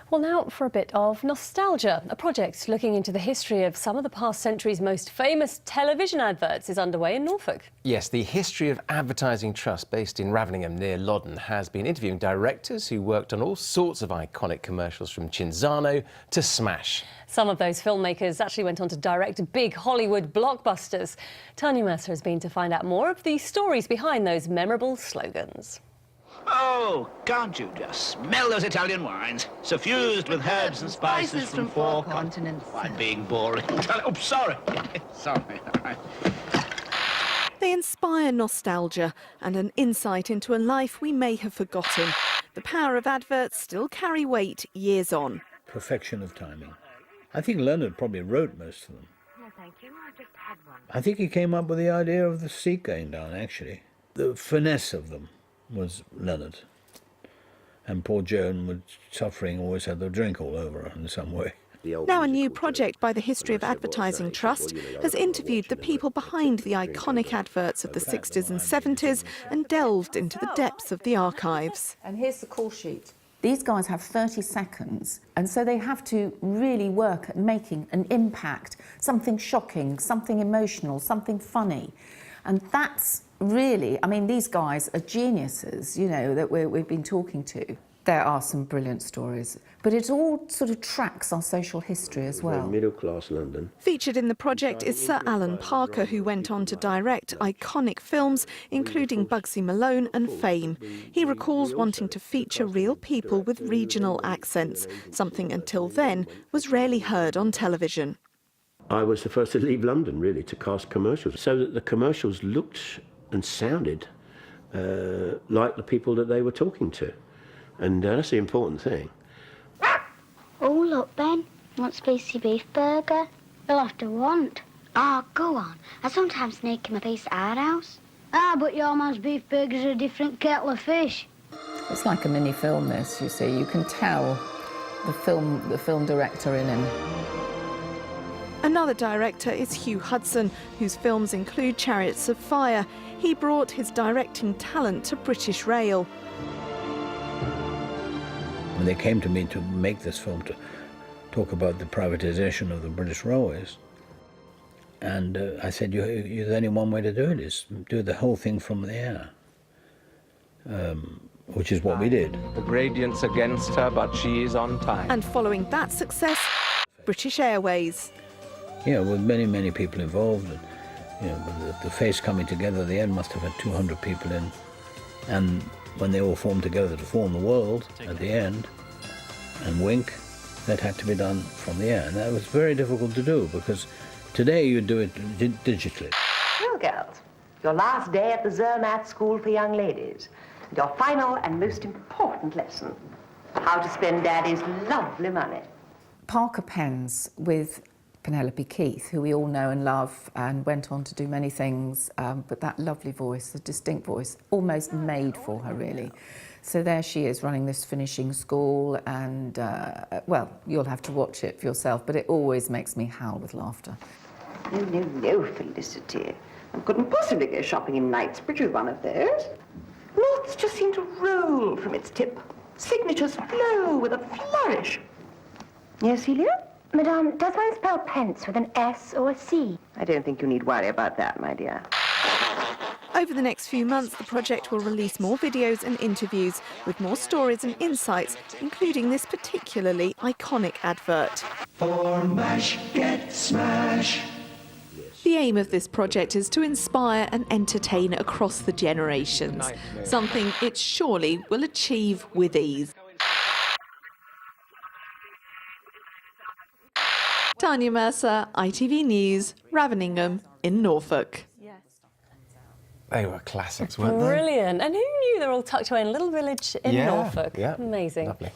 Well, now for a bit of nostalgia. A project looking into the history of some of the past century's most famous television adverts is underway in Norfolk. Yes, the History of Advertising Trust, based in Raveningham near Loddon, has been interviewing directors who worked on all sorts of iconic commercials, from CINZANO to Smash. Some of those filmmakers actually went on to direct big Hollywood blockbusters. Tanya Mercer has been to find out more of the stories behind those memorable slogans. Oh, can't you just smell those Italian wines, suffused with herbs and spices from four continents? I'm being boring. Oh, sorry. Sorry. They inspire nostalgia and an insight into a life we may have forgotten. The power of adverts still carry weight years on. Perfection of timing. I think Leonard probably wrote most of them. No, thank you. I just had one. I think he came up with the idea of the seat going down, actually. The finesse of them was Leonard. And poor Joan, was suffering, always had the drink all over her in some way. Now a new project by the History of Advertising Trust has interviewed the people behind the iconic adverts of the 60s and 70s and delved into the depths of the archives. And here's the call sheet. These guys have 30 seconds, and so they have to really work at making an impact, something shocking, something emotional, something funny. And that's really, I mean, these guys are geniuses, you know, that we've been talking to. There are some brilliant stories, but it all sort of tracks our social history as well. Middle-class London. Featured in the project is Sir Alan Parker, who went on to direct iconic films, including Bugsy Malone and Fame. He recalls wanting to feature real people with regional accents, something until then was rarely heard on television. I was the first to leave London, really, to cast commercials, so that the commercials looked and sounded like the people that they were talking to. And that's the important thing. Oh, look, Ben. Want spicy beef burger? You'll have to want. Ah, go on. I sometimes sneak him a piece at our house. Ah, but your man's beef burger's a different kettle of fish. It's like a mini film, this, you see. You can tell the film director in him. Another director is Hugh Hudson, whose films include Chariots of Fire. He brought his directing talent to British Rail. When they came to me to make this film, to talk about the privatization of the British Railways, and I said, there's only one way to do it, is do the whole thing from the air, which is what we did. The gradient's against her, but she is on time. And following that success, British Airways. Yeah, with many, many people involved, and you know, the face coming together at the end must have had 200 people in, and when they all formed together to form the world at the end, and wink, that had to be done from the air. And that was very difficult to do, because today you do it digitally. Well, girls, your last day at the Zermatt School for Young Ladies. Your final and most important lesson. How to spend Daddy's lovely money. Parker pens with Penelope Keith, who we all know and love, and went on to do many things, but that lovely voice, the distinct voice, almost made for her, really. So there she is, running this finishing school, and, well, you'll have to watch it for yourself, but it always makes me howl with laughter. No, no, no, Felicity. I couldn't possibly go shopping in Knightsbridge with one of those. Knots just seem to roll from its tip. Signatures flow with a flourish. Yes, Celia? Madame, does one spell pence with an S or a C? I don't think you need worry about that, my dear. Over the next few months, the project will release more videos and interviews with more stories and insights, including this particularly iconic advert. For MASH, get SMASH. The aim of this project is to inspire and entertain across the generations, something it surely will achieve with ease. Tanya Mercer, ITV News, Raveningham in Norfolk. They were classics, weren't they? Brilliant. And who knew they were all tucked away in a little village in Norfolk? Yeah, amazing. Lovely.